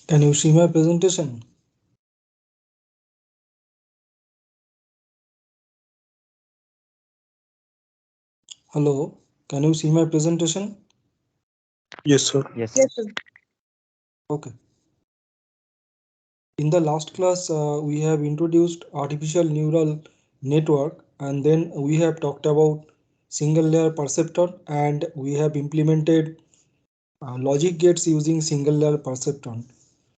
Can you see my presentation? Hello, can you see my presentation? Yes, sir. Yes, sir. Okay. In the last class, we have introduced artificial neural network, and then we have talked about single layer perceptron, and we have implemented logic gates using single layer perceptron.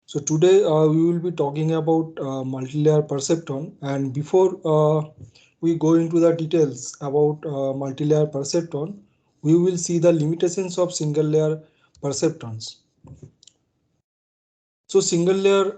So today we will be talking about multi-layer perceptron, and before we go into the details about multi-layer perceptron, we will see the limitations of single layer perceptrons. So single layer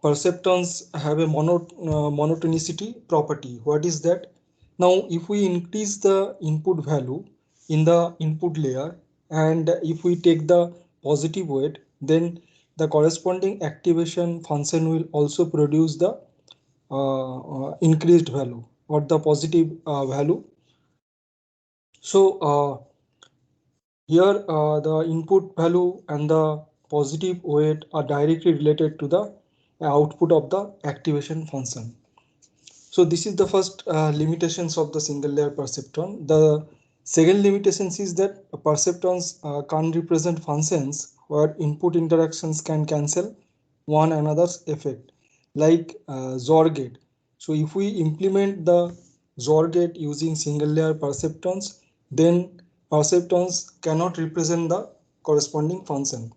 perceptrons have a monotonicity property. What is that? Now, if we increase the input value in the input layer, and if we take the positive weight, then the corresponding activation function will also produce the increased value or the positive value. So here the input value and the positive weight are directly related to the output of the activation function. So this is the first limitations of the single layer perceptron. The second limitations is that perceptrons can't represent functions where input interactions can cancel one another's effect, like XOR gate. So if we implement the XOR gate using single layer perceptrons, then perceptrons cannot represent the corresponding function.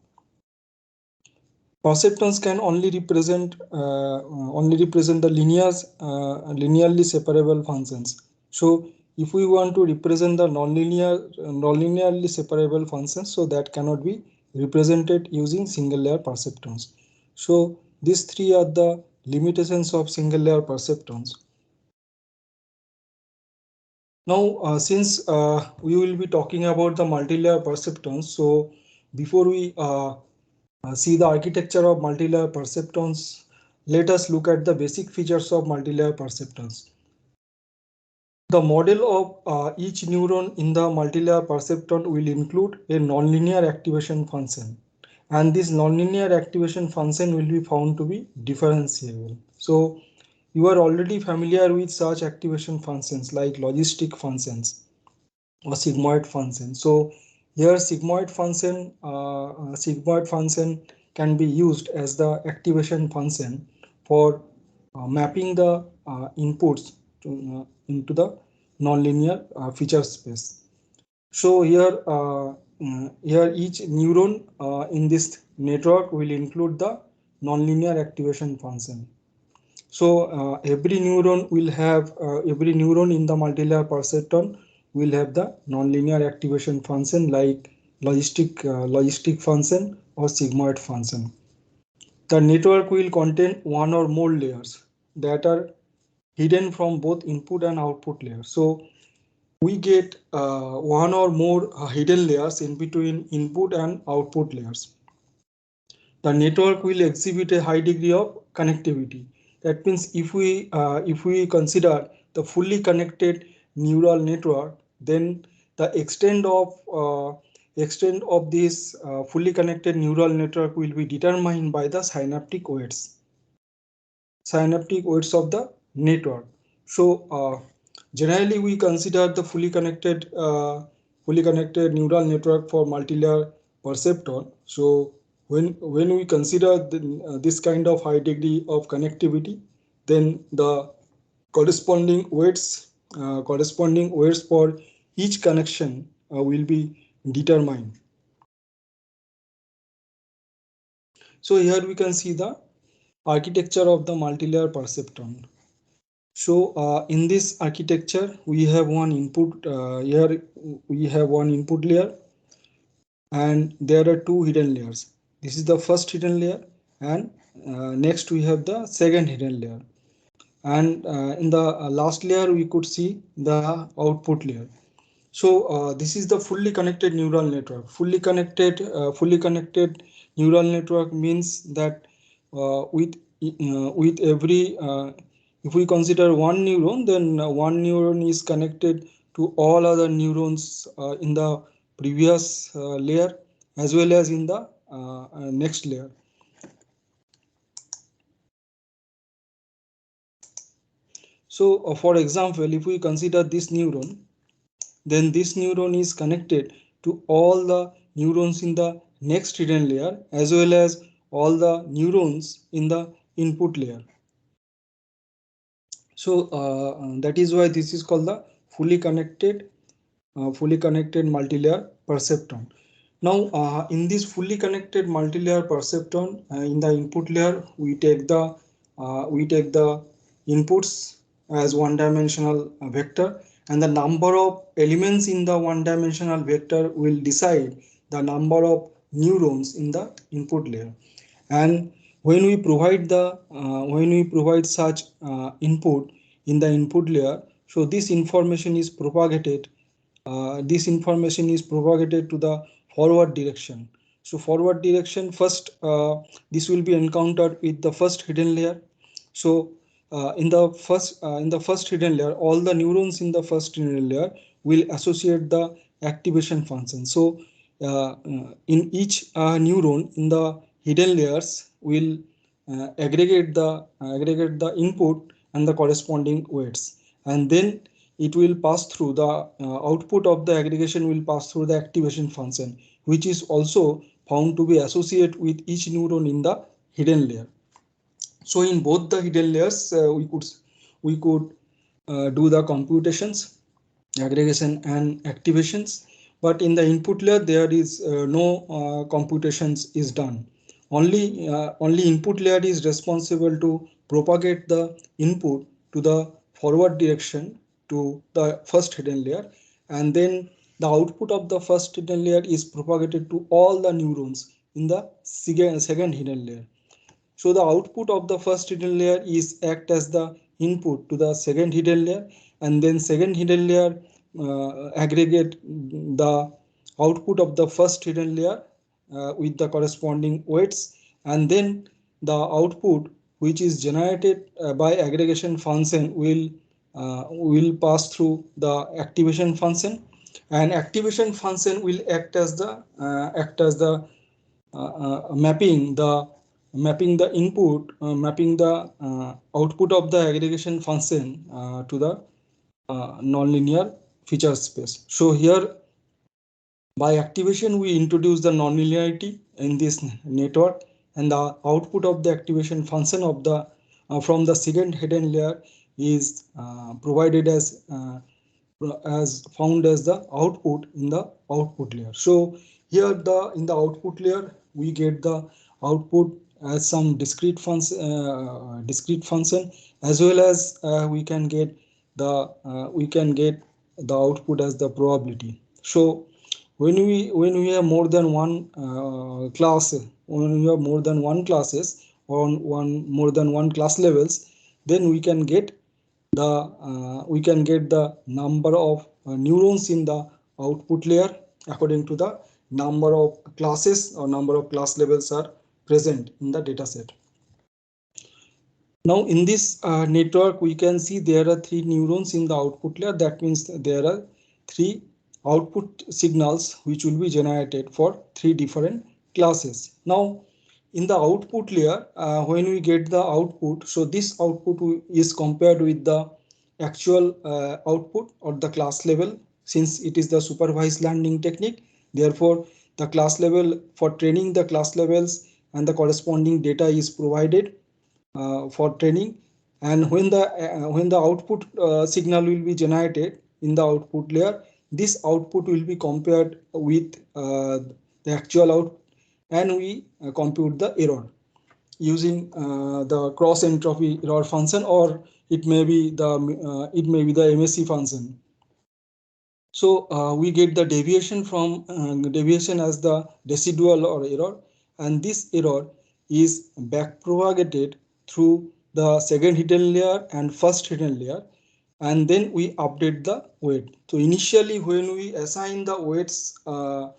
Perceptrons can only represent the linearly separable functions. So if we want to represent the non-linearly separable functions, so that cannot be represented using single layer perceptrons. So these three are the limitations of single layer perceptrons. Now, since we will be talking about the multi-layer perceptrons, so before we see the architecture of multi-layer perceptrons, let us look at the basic features of multi-layer perceptrons. The model of each neuron in the multi-layer perceptron will include a nonlinear activation function, and this nonlinear activation function will be found to be differentiable. So you are already familiar with such activation functions like logistic functions or sigmoid function. So here sigmoid function can be used as the activation function for mapping the inputs into the nonlinear feature space. So here each neuron in this network will include the nonlinear activation function. So every neuron in the multilayer perceptron will have the nonlinear activation function like logistic function or sigmoid function. The network will contain one or more layers that are hidden from both input and output layers. So we get one or more hidden layers in between input and output layers. The network will exhibit a high degree of connectivity. That means if we consider the fully connected neural network, then the extent of this fully connected neural network will be determined by the synaptic weights of the network. So generally we consider the fully connected neural network for multilayer perceptron. So when we consider this kind of high degree of connectivity, then the corresponding weights for each connection will be determined. So here we can see the architecture of the multilayer perceptron. So in this architecture, we have one input here. We have one input layer, and there are two hidden layers. This is the first hidden layer, and next we have the second hidden layer. And in the last layer, we could see the output layer. So this is the fully connected neural network. Fully connected neural network means that with every if we consider one neuron, then one neuron is connected to all other neurons in the previous layer as well as in the next layer. So for example, if we consider this neuron, then this neuron is connected to all the neurons in the next hidden layer as well as all the neurons in the input layer. So that is why this is called the fully connected multilayer perceptron. Now, in this fully connected multilayer perceptron, in the input layer, we take the inputs as one-dimensional vector, and the number of elements in the one-dimensional vector will decide the number of neurons in the input layer. And when we provide such input in the input layer, so this information is propagated to the forward direction. So forward direction, first this will be encountered with the first hidden layer. So in the first hidden layer, all the neurons in the first hidden layer will associate the activation function. So in each neuron in the hidden layers will aggregate the input and the corresponding weights, and then it will pass through the output of the aggregation will pass through the activation function, which is also found to be associated with each neuron in the hidden layer. So in both the hidden layers, we could do the computations, aggregation and activations, but in the input layer there is no computations is done. Only input layer is responsible to propagate the input to the forward direction to the first hidden layer, and then the output of the first hidden layer is propagated to all the neurons in the second hidden layer. So the output of the first hidden layer is act as the input to the second hidden layer, and then second hidden layer aggregate the output of the first hidden layer with the corresponding weights, and then the output which is generated by aggregation function will pass through the activation function, and activation function will act as the mapping the input, mapping the output of the aggregation function to the nonlinear feature space. So here by activation we introduce the nonlinearity in this network, and the output of the activation function of the from the second hidden layer is provided as found as the output in the output layer. So here in the output layer we get the output as some discrete function, as well as we can get the output as the probability. So when we have more than one class, when we have more than one classes or more than one class levels, then we can get the number of neurons in the output layer according to the number of classes or number of class levels are present in the data set. Now in this network we can see there are three neurons in the output layer. That means there are three output signals which will be generated for three different classes. Now in the output layer, when we get the output, so this output is compared with the actual output or the class level. Since it is the supervised learning technique, therefore the class level, for training the class levels and the corresponding data is provided for training, and when the output signal will be generated in the output layer, this output will be compared with the actual output, and we compute the error using the cross entropy error function, or it may be the MSE function. So we get the deviation as the residual or error, and this error is back propagated through the second hidden layer and first hidden layer, and then we update the weight. So initially when we assign the weights for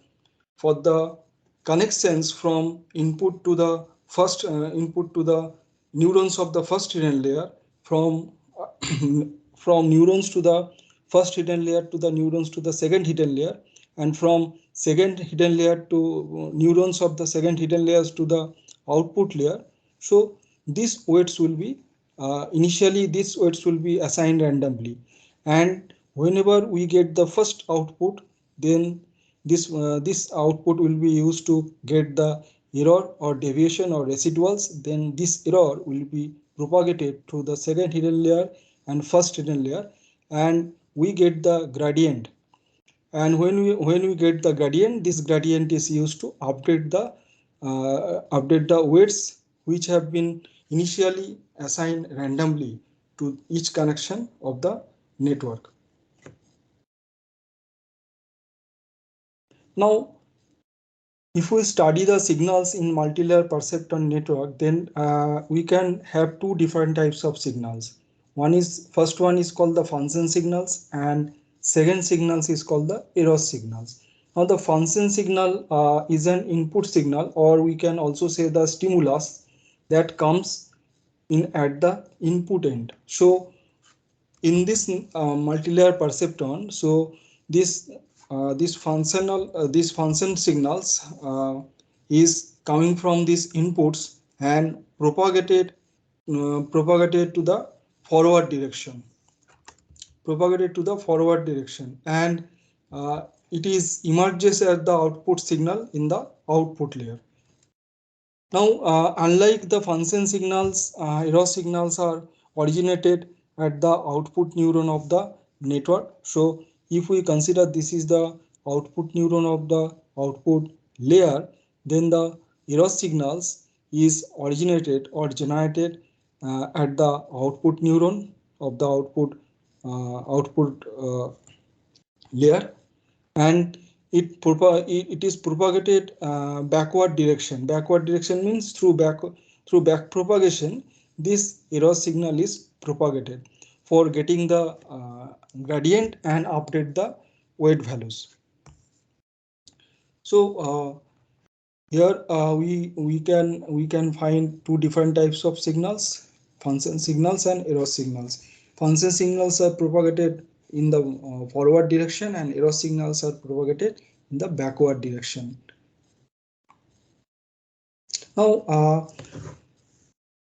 the connections from input to the neurons of the first hidden layer, from from neurons to the first hidden layer to the neurons to the second hidden layer, and from second hidden layer to neurons of the second hidden layers to the output layer. So these weights will be initially these weights will be assigned randomly, and whenever we get the first output, then this output will be used to get the error or deviation or residuals. Then this error will be propagated to the second hidden layer and first hidden layer, and we get the gradient. And when we get the gradient, this gradient is used to update the weights which have been initially assigned randomly to each connection of the network. Now, if we study the signals in multilayer perceptron network, then we can have two different types of signals. First one is called the function signals, and second signals is called the error signals. Now the function signal is an input signal, or we can also say the stimulus that comes in at the input end. So in this multilayer perceptron, so this these function signals is coming from these inputs and propagated to the forward direction and it is emerges as the output signal in the output layer. Now, unlike the function signals, error signals are originated at the output neuron of the network. So, if we consider this is the output neuron of the output layer, then the error signals is originated or generated at the output neuron of the output layer, and it is propagated backward direction means through back propagation. This error signal is propagated for getting the gradient and update the weight values. So here we can find two different types of signals: function signals and error signals. Function signals are propagated in the forward direction, and error signals are propagated in the backward direction. Now,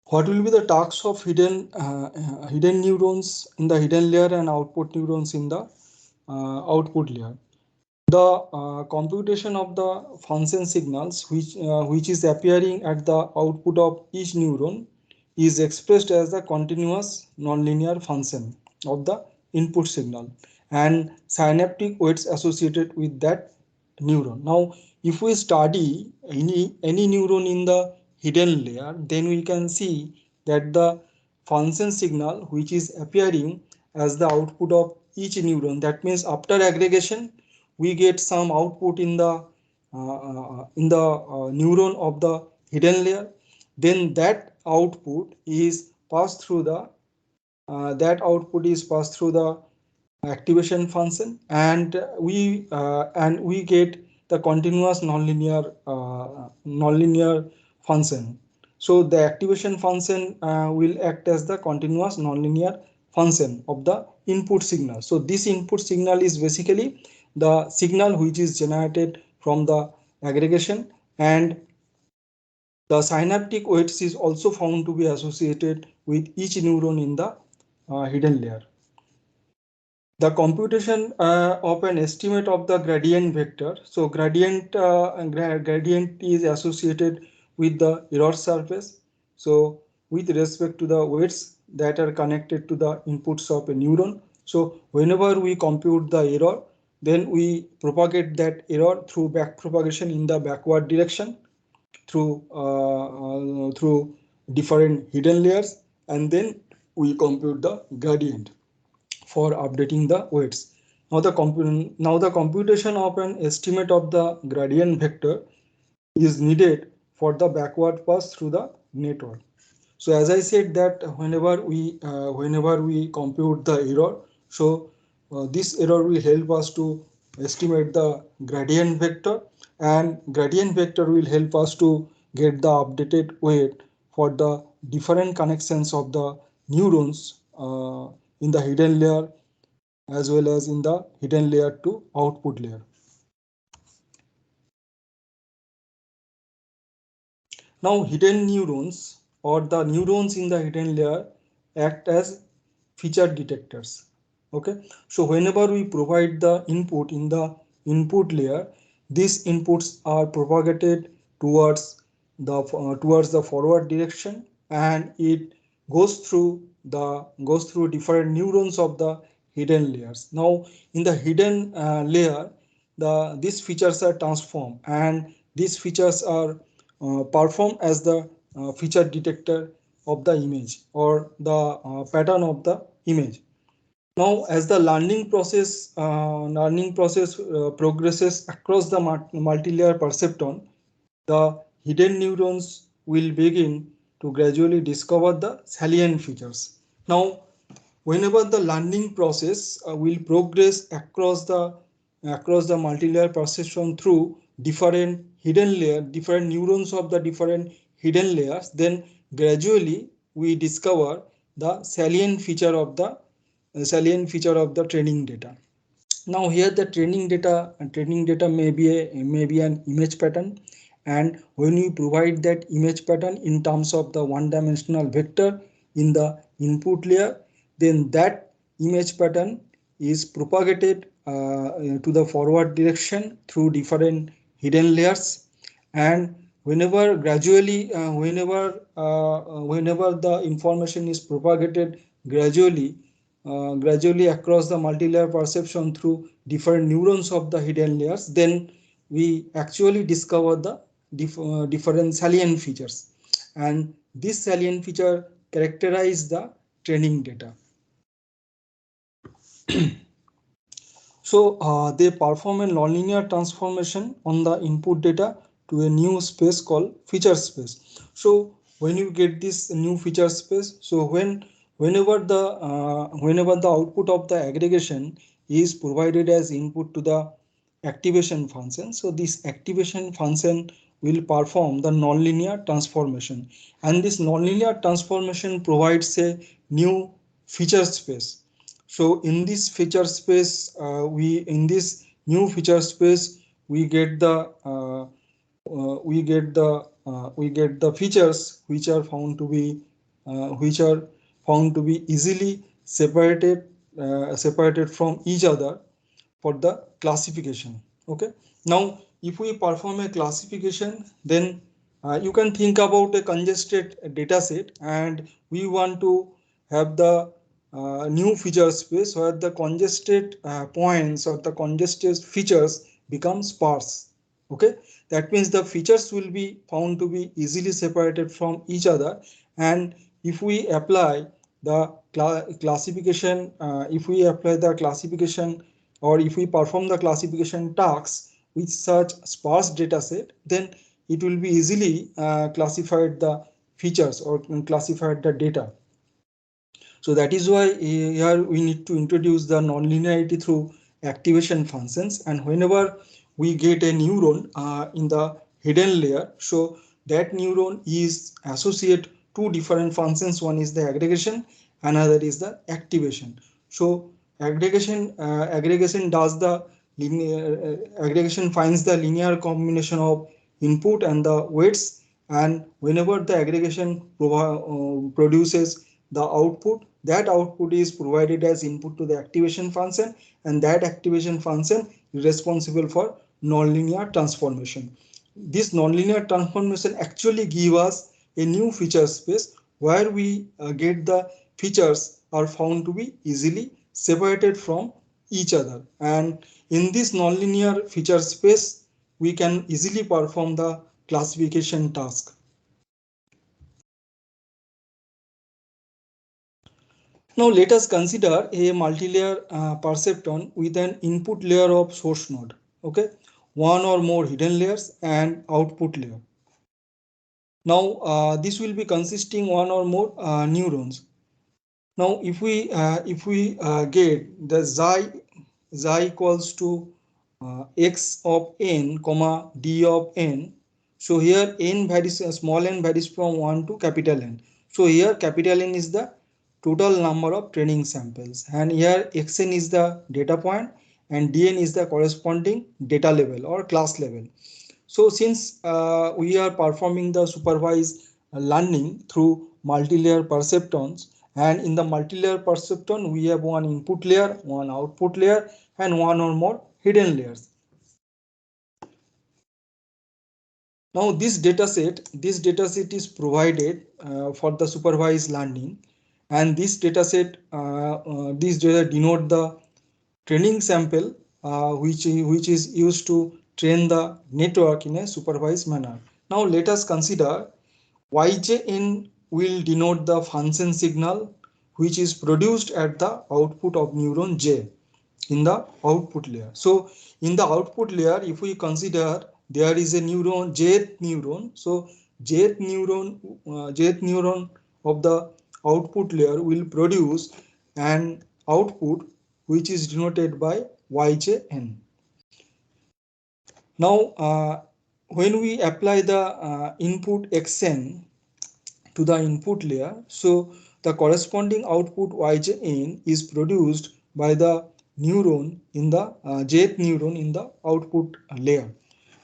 what will be the tasks of hidden neurons in the hidden layer and output neurons in the output layer? The computation of the function signals which is appearing at the output of each neuron is expressed as the continuous nonlinear function of the input signal and synaptic weights associated with that neuron. Now, if we study any neuron in the hidden layer, then we can see that the function signal which is appearing as the output of each neuron, that means after aggregation we get some output in the neuron of the hidden layer. Then that output is passed through the activation function, and we get the continuous nonlinear function. So the activation function will act as the continuous nonlinear function of the input signal. So this input signal is basically the signal which is generated from the aggregation, and the synaptic weights is also found to be associated with each neuron in the hidden layer. The computation of an estimate of the gradient vector. So gradient is associated with the error surface. So with respect to the weights that are connected to the inputs of a neuron. So whenever we compute the error, then we propagate that error through back propagation in the backward direction through different hidden layers, and then we compute the gradient for updating the weights. Now the computation of an estimate of the gradient vector is needed for the backward pass through the network. So as I said that whenever we compute the error, so this error will help us to estimate the gradient vector, and gradient vector will help us to get the updated weight for the different connections of the neurons in the hidden layer as well as in the hidden layer to output layer. Now hidden neurons, or the neurons in the hidden layer, act as feature detectors. Okay, so whenever we provide the input in the input layer, these inputs are propagated towards the forward direction, and it goes through different neurons of the hidden layers. Now in the hidden layer, these features are transformed, and these features are performed as the feature detector of the image or the pattern of the image. Now as the learning process progresses across the multi-layer perceptron, the hidden neurons will begin to gradually discover the salient features. Now whenever the learning process will progress across the multi-layer perceptron through different neurons of the different hidden layers, then gradually we discover the salient feature of the training data. Now here the training data may be an image pattern, and when we provide that image pattern in terms of the one dimensional vector in the input layer, then that image pattern is propagated to the forward direction through different hidden layers. And whenever the information is propagated gradually across the multi-layer perceptron through different neurons of the hidden layers, then we actually discover the different salient features, and this salient feature characterize the training data. So they perform a nonlinear transformation on the input data to a new space called feature space. So when you get this new feature space, so whenever the output of the aggregation is provided as input to the activation function, so this activation function will perform the nonlinear transformation, and this nonlinear transformation provides a new feature space. So in this feature space we in this new feature space we get the we get the features which are found to be easily separated from each other for the classification. Okay, now if we perform a classification, then you can think about a congested data set, and we want to have the new feature space where the congested points or the congested features become sparse. Okay, that means the features will be found to be easily separated from each other. And if we apply the classification if we apply the classification or if we perform the classification tasks with such sparse data set, then it will be easily classified the features or classified the data. So that is why here we need to introduce the nonlinearity through activation functions. And whenever we get a neuron in the hidden layer, so that neuron is associate two different functions. One is the aggregation, another is the activation. So aggregation does the linear aggregation finds the linear combination of input and the weights, and whenever the aggregation produces the output, that output is provided as input to the activation function, and that activation function is responsible for nonlinear transformation. This nonlinear transformation actually give us a new feature space where we get the features are found to be easily separated from each other, and in this nonlinear feature space we can easily perform the classification task. Now let us consider a multi-layer perceptron with an input layer of source node. Okay, one or more hidden layers and output layer. Now this will be consisting one or more neurons. Now if we get the xi equals to x of n comma d of n. So here n varies, small n varies from 1 to capital N. So here capital N is the total number of training samples, and here xn is the data point and dn is the corresponding data level or class level. So since we are performing the supervised learning through multi-layer perceptrons, And in the multilayer perceptron, we have one input layer, one output layer, and one or more hidden layers. Now this data set is provided for the supervised learning, and this data denote the training sample which is used to train the network in a supervised manner. Now let us consider yjn will denote the function signal which is produced at the output of neuron j in the output layer. So in the output layer, if we consider there is a neuron, jth neuron. So jth neuron of the output layer will produce an output which is denoted by yjn. Now when we apply the input xn to the input layer, so the corresponding output yjn is produced by the neuron in the jth neuron in the output layer.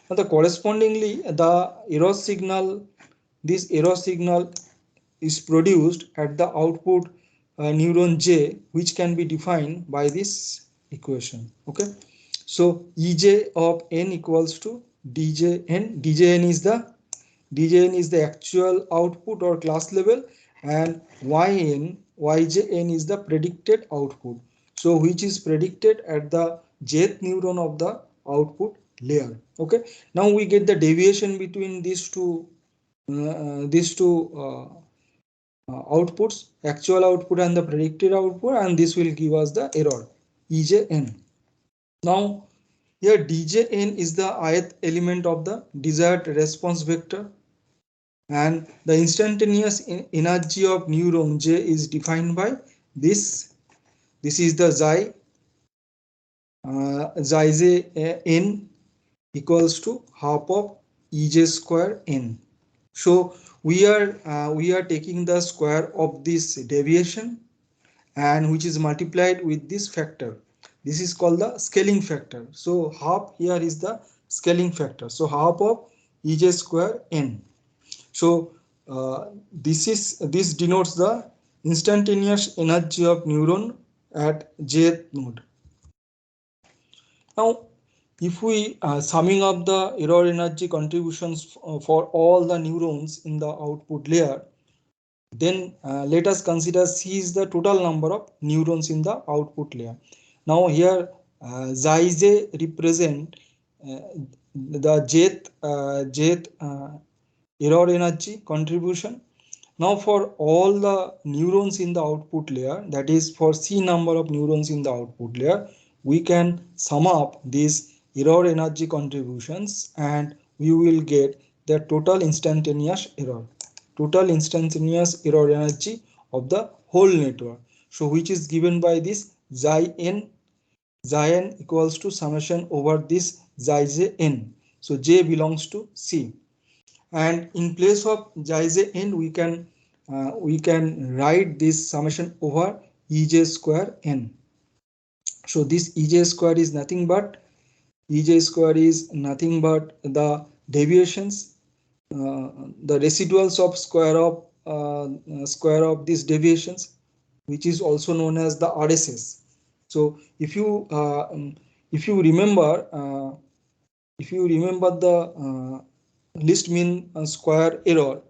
Now the correspondingly the error signal, this error signal is produced at the output neuron j, which can be defined by this equation. Okay, so ej of n equals to djn. Djn is the actual output or class level, and yjn is the predicted output, so which is predicted at the jth neuron of the output layer. Okay, now we get the deviation between these two outputs, actual output and the predicted output, and this will give us the error ejn. Now here djn is the ith element of the desired response vector, and the instantaneous energy of neuron j is defined by this. This is the xi j n equals to half of ej square n. So we are taking the square of this deviation, and which is multiplied with this factor. This is called the scaling factor. So half here is the scaling factor. So half of ej square n. So this denotes the instantaneous energy of neuron at jth node. Now if we summing up the error energy contributions for all the neurons in the output layer, then let us consider C is the total number of neurons in the output layer. Now here xij represent the jth error energy contribution. Now for all the neurons in the output layer, that is for C number of neurons in the output layer, we can sum up these error energy contributions and we will get the total instantaneous error energy of the whole network. So which is given by this xi n equals to summation over this xi j n. So j belongs to C, and in place of xi j n we can write this summation over ej square n. So this ej square is nothing but the deviations, the residuals of square of these deviations, which is also known as the RSS. So if you remember the least mean square error,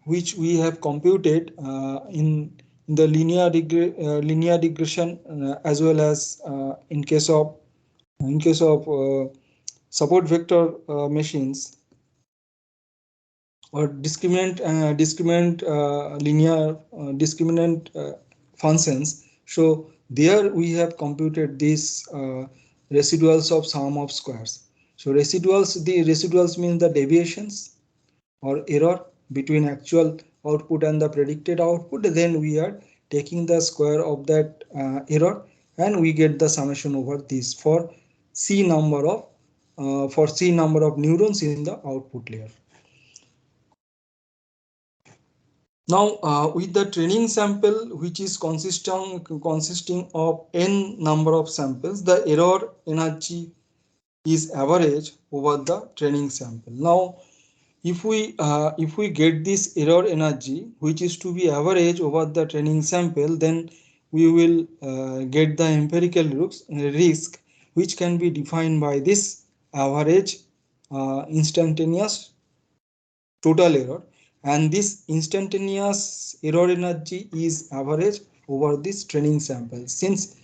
which we have computed in the linear regression, as well as in case of support vector machines, or discriminant functions. So there we have computed these residuals of sum of squares. So the residuals means the deviations or error between actual output and the predicted output. Then we are taking the square of that error, and we get the summation over this for C number of neurons in the output layer. Now with the training sample, which is consisting of n number of samples, the error energy is average over the training sample. Now if we get this error energy, which is to be average over the training sample, then we will get the empirical risk, which can be defined by this average instantaneous total error, and this instantaneous error energy is average over this training sample. Since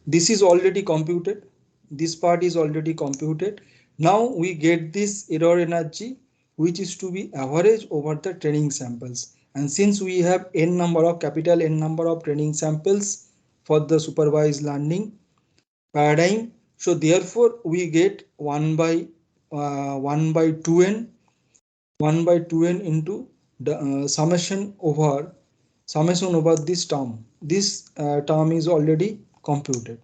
this is already computed, this part is already computed, now we get this error energy, which is to be average over the training samples. And since we have n number of capital N number of training samples for the supervised learning paradigm, so therefore we get 1 by 2n into the summation over this term. This term is already computed.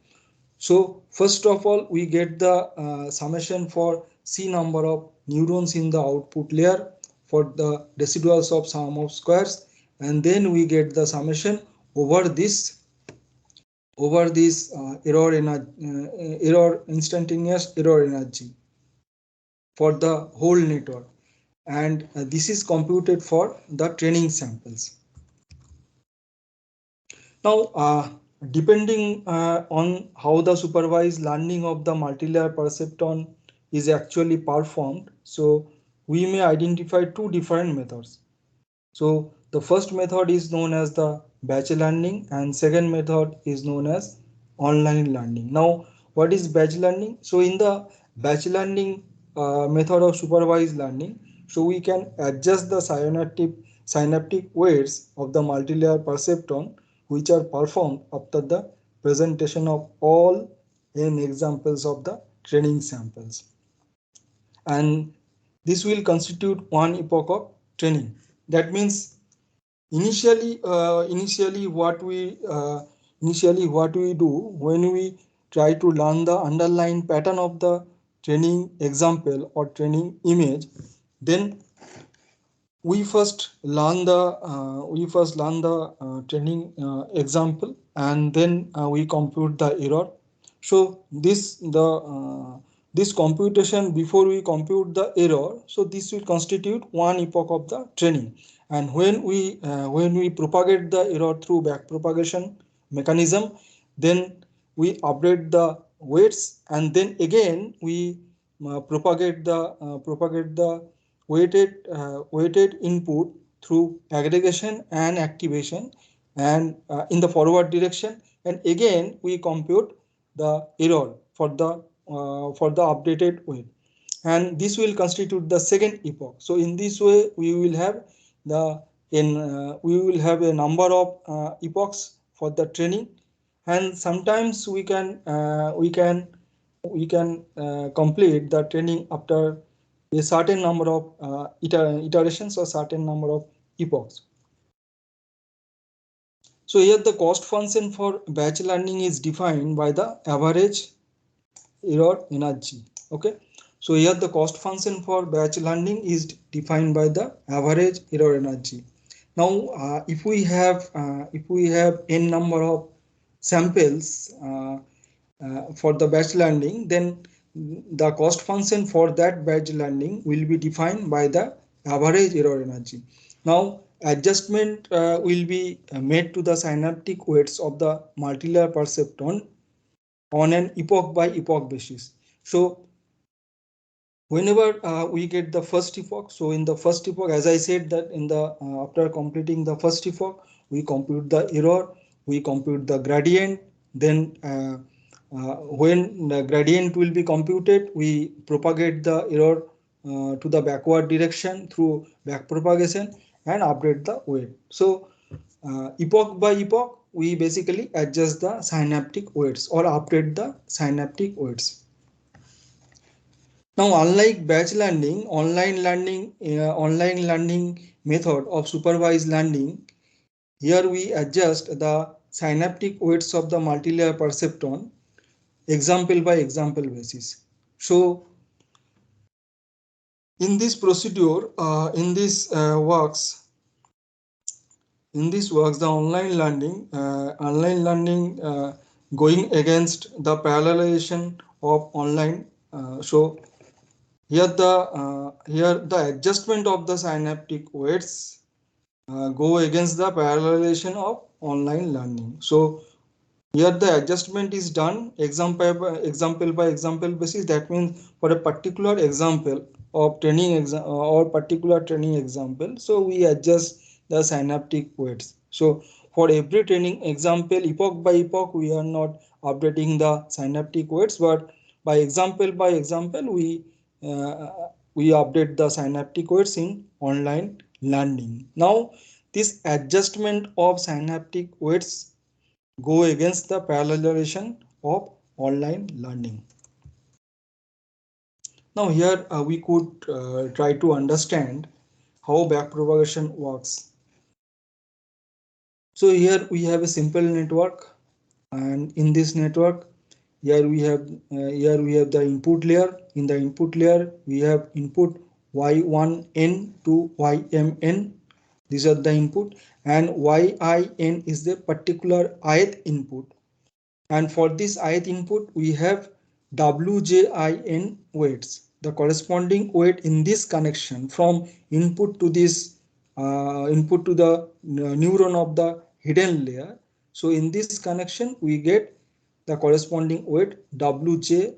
So first of all, we get the summation for C number of neurons in the output layer for the residuals of sum of squares, and then we get the summation over this instantaneous error energy for the whole network, and this is computed for the training samples. Now, depending on how the supervised learning of the multilayer perceptron is actually performed, so we may identify two different methods. So the first method is known as the batch learning, and second method is known as online learning. Now, what is batch learning? So in the batch learning method of supervised learning, so we can adjust the synaptic weights of the multilayer perceptron, which are performed after the presentation of all n examples of the training samples, and this will constitute one epoch of training. That means initially what we do when we try to learn the underlying pattern of the training example or training image, then we first learn the training example, and then we compute the error. So this computation before we compute the error, so this will constitute one epoch of the training. And when we propagate the error through back propagation mechanism, then we update the weights, and then again we propagate the weighted input through aggregation and activation, and in the forward direction, and again we compute the error for the updated weight, and this will constitute the second epoch. So in this way we will have a number of epochs for the training, and sometimes we can complete the training after a certain number of iterations or certain number of epochs. So here the cost function for batch learning is defined by the average error energy. Okay, so here the cost function for batch learning is defined by the average error energy. Now if we have n number of samples for the batch learning, then the cost function for that batch learning will be defined by the average error energy. Now adjustment will be made to the synaptic weights of the multilayer perceptron on an epoch by epoch basis. So whenever we get the first epoch, so in the first epoch, as I said that in the after completing the first epoch, we compute the error, we compute the gradient, then when the gradient will be computed, we propagate the error to the backward direction through back propagation and update the weight. So epoch by epoch, we basically adjust the synaptic weights or update the synaptic weights. Now, unlike batch learning, online learning method of supervised learning, here we adjust the synaptic weights of the multilayer perceptron example by example basis. So, in this procedure, the online learning going against the parallelization of online. So Here the adjustment of the synaptic weights go against the parallelization of online learning. So here the adjustment is done example by example basis. That means for a particular example of training or particular training example, so we adjust the synaptic weights. So for every training example, epoch by epoch, we are not updating the synaptic weights, but by example, uh, we update the synaptic weights in online learning. Now this adjustment of synaptic weights go against the parallelization of online learning. Now here we could try to understand how backpropagation works. So here we have a simple network, and in this network, here we have the input layer. In the input layer, we have input y1n to ymn. These are the input, and yin is the particular ith input. And for this ith input, we have wjin weights. The corresponding weight in this connection from input to this input to the neuron of the hidden layer. So in this connection, we get the corresponding weight wjin,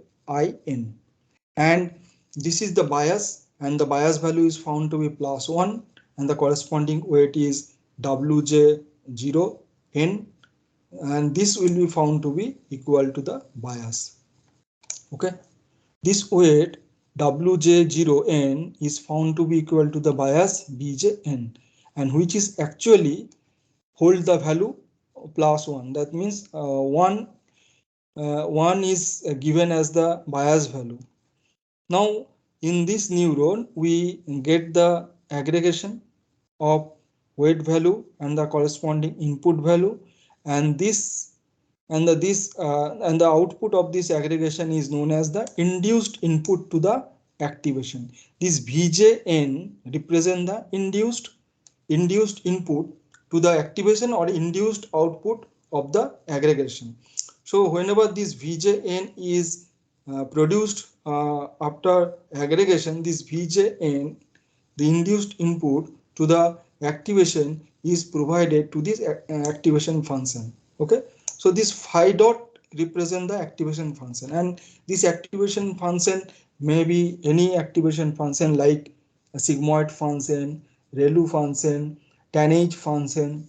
and this is the bias, and the bias value is found to be +1, and the corresponding weight is wj0n, and this will be found to be equal to the bias. Okay, this weight wj0n is found to be equal to the bias bjn, and which is actually hold the value +1. That means 1 is given as the bias value. Now in this neuron we get the aggregation of weight value and the corresponding input value, and the output of this aggregation is known as the induced input to the activation. This vjn represent the induced input to the activation or induced output of the aggregation. So whenever this vjn is produced after aggregation, this vjn, the induced input to the activation, is provided to this activation function. Okay, so this phi dot represent the activation function, and this activation function may be any activation function like a sigmoid function, relu function, tanh function.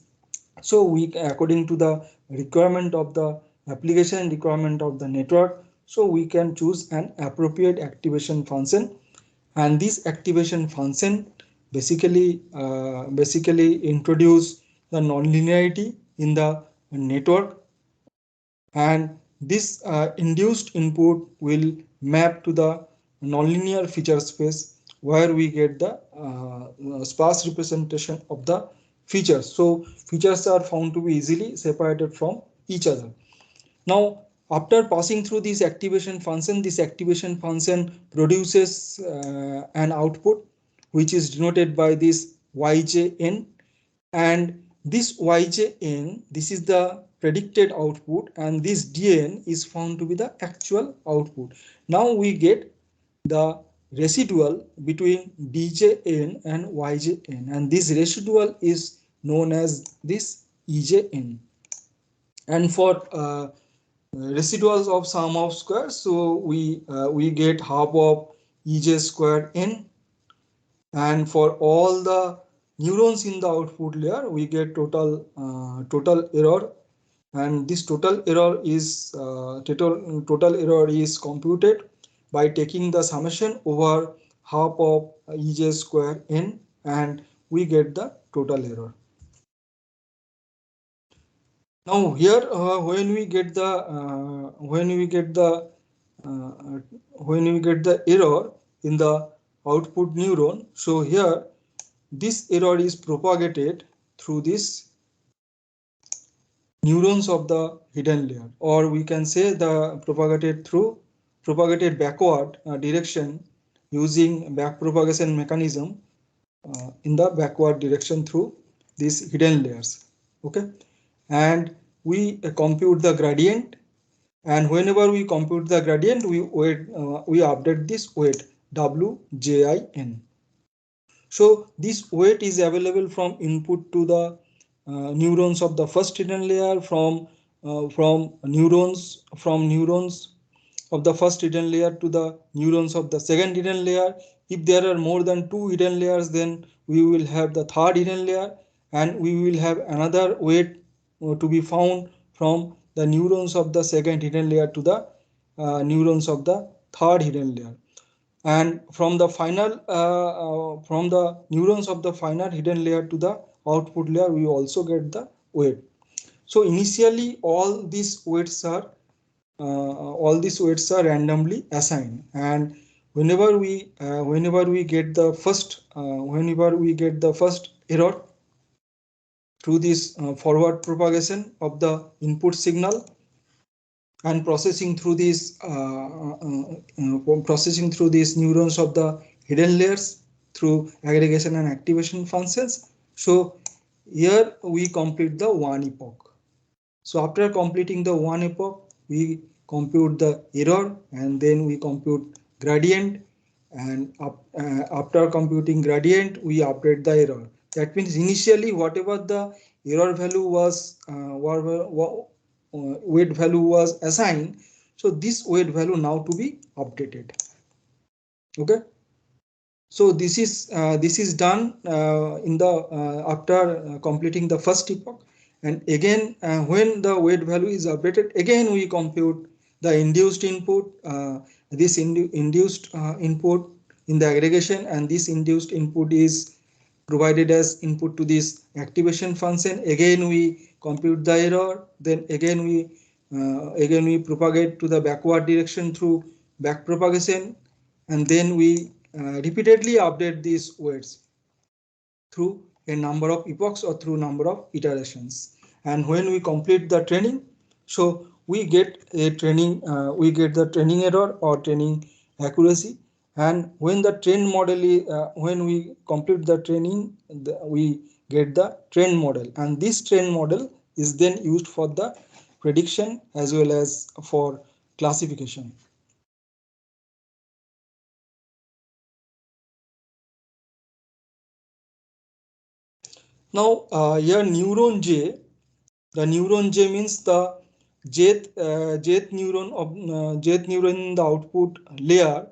So we, according to the requirement of the application, requirement of the network, so we can choose an appropriate activation function, and this activation function basically introduce the nonlinearity in the network, and this induced input will map to the nonlinear feature space where we get the sparse representation of the features. So features are found to be easily separated from each other. Now after passing through this activation function produces an output which is denoted by this yjn, and this yjn, this is the predicted output, and this dn is found to be the actual output. Now we get the residual between djn and yjn, and this residual is known as this ejn. And for residuals of sum of squares, so we get half of ej square n, and for all the neurons in the output layer we get total error, and this total error is computed by taking the summation over half of ej square n, and we get the total error. Now here when we get the uh, when we get the error in the output neuron, so here this error is propagated through this neurons of the hidden layer, or we can say the propagated backward direction using backpropagation mechanism in the backward direction through these hidden layers. Okay, and we compute the gradient, and whenever we compute the gradient we update this weight WJIN. So this weight is available from input to the neurons of the first hidden layer, from neurons of the first hidden layer to the neurons of the second hidden layer. If there are more than two hidden layers, then we will have the third hidden layer, and we will have another weight to be found from the neurons of the second hidden layer to the neurons of the third hidden layer. And from the neurons of the final hidden layer to the output layer, we also get the weight. So initially all these weights are randomly assigned, and whenever we get the first error through this forward propagation of the input signal, and processing through these neurons of the hidden layers through aggregation and activation functions. So here we complete the one epoch. So after completing the one epoch, we compute the error, and then we compute gradient, and after computing gradient, we update the error. That means initially whatever the error value was weight value was assigned, so this weight value now to be updated. Okay, so this is done in the after completing the first epoch. And again, when the weight value is updated, again we compute the induced input, this induced input in the aggregation, and this induced input is provided as input to this activation function. Again we compute the error, then again we propagate to the backward direction through back propagation, and then we repeatedly update these weights through a number of epochs or through number of iterations. And when we complete the training, so we get the training error or training accuracy. And when the train model is when we complete the training, we get the train model, and this train model is then used for the prediction as well as for classification. Now here the neuron J means the jth neuron in the output layer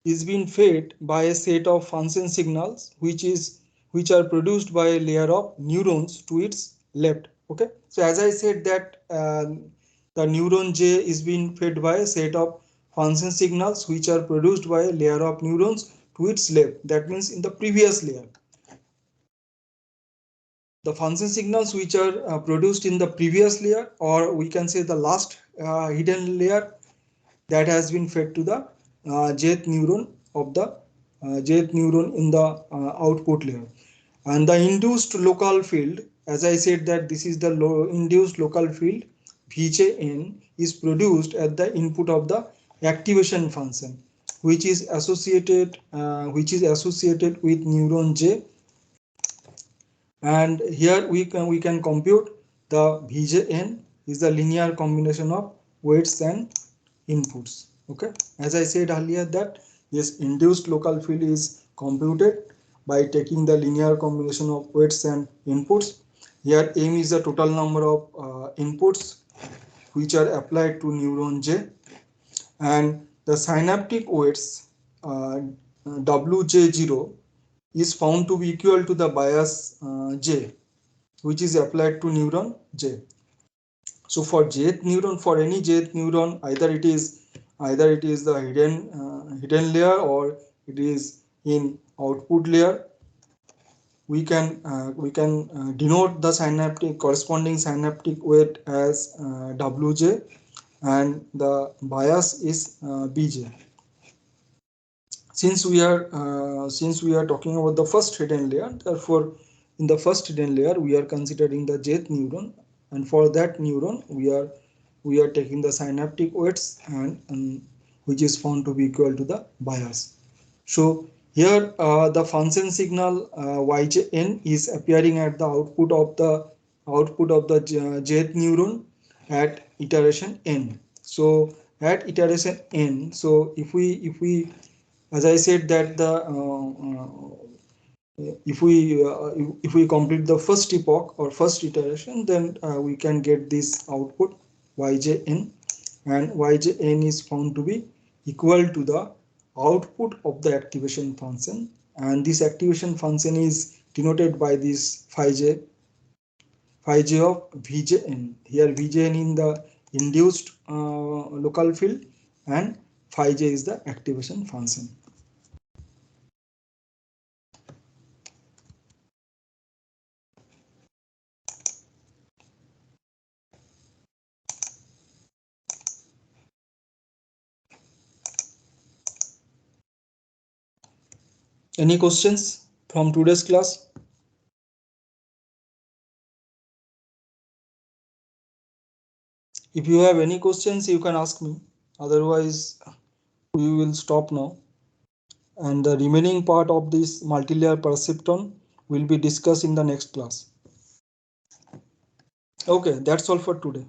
is being fed by a set of function signals which are produced by a layer of neurons to its left. Okay, so as I said that the neuron J is being fed by a set of function signals which are produced by a layer of neurons to its left. That means in the previous layer, the function signals which are produced in the previous layer, or we can say the last hidden layer, that has been fed to the jth neuron of the jth neuron in the output layer. And the induced local field, as I said that this is the induced local field Vjn, is produced at the input of the activation function, which is associated with neuron J. And here we can compute the Vjn is the linear combination of weights and inputs. Okay, as I said earlier that this induced local field is computed by taking the linear combination of weights and inputs. Here m is the total number of inputs which are applied to neuron J, and the synaptic weights Wj0 is found to be equal to the bias J, which is applied to neuron J. So for any jth neuron, either it is the hidden layer or it is in output layer, we can denote the corresponding synaptic weight as Wj, and the bias is Bj. Since we are talking about the first hidden layer, therefore in the first hidden layer we are considering the jth neuron, and for that neuron we are taking the synaptic weights, and which is found to be equal to the bias. So here the function signal yjn is appearing at the output of the jth neuron at iteration n. So at iteration n, so if we as I said that the if we complete the first epoch or first iteration, then we can get this output yjn, and yjn is found to be equal to the output of the activation function, and this activation function is denoted by this phi j of vjn. Here vjn in the induced local field, and phi j is the activation function. Any questions from today's class? If you have any questions, you can ask me. Otherwise, we will stop now. And the remaining part of this multilayer perceptron will be discussed in the next class. Okay, that's all for today.